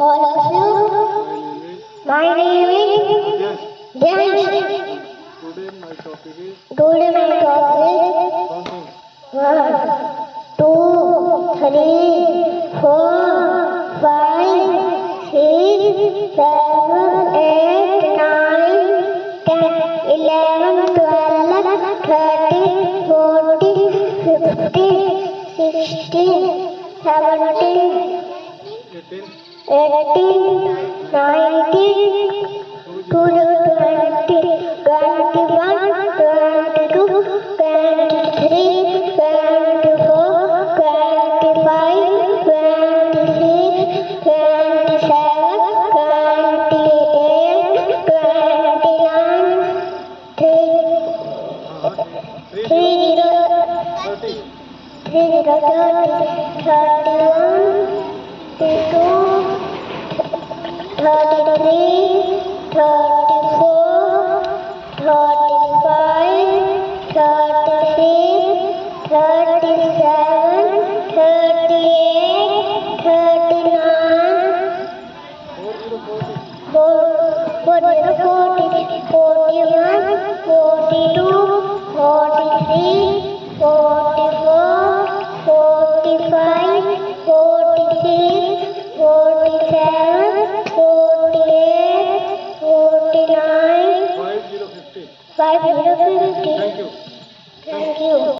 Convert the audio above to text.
all of you. My name is James. Today my topic is 1, 2, 3, 4, 5, 6, 7, 8, 9, 10, 11, 12, 13, 14, 15, 16, 17, 18, 19, 20, 21, 22, 23, 24, 25, 26, 27, 28, 29, 30, 41, 42, 43, 44,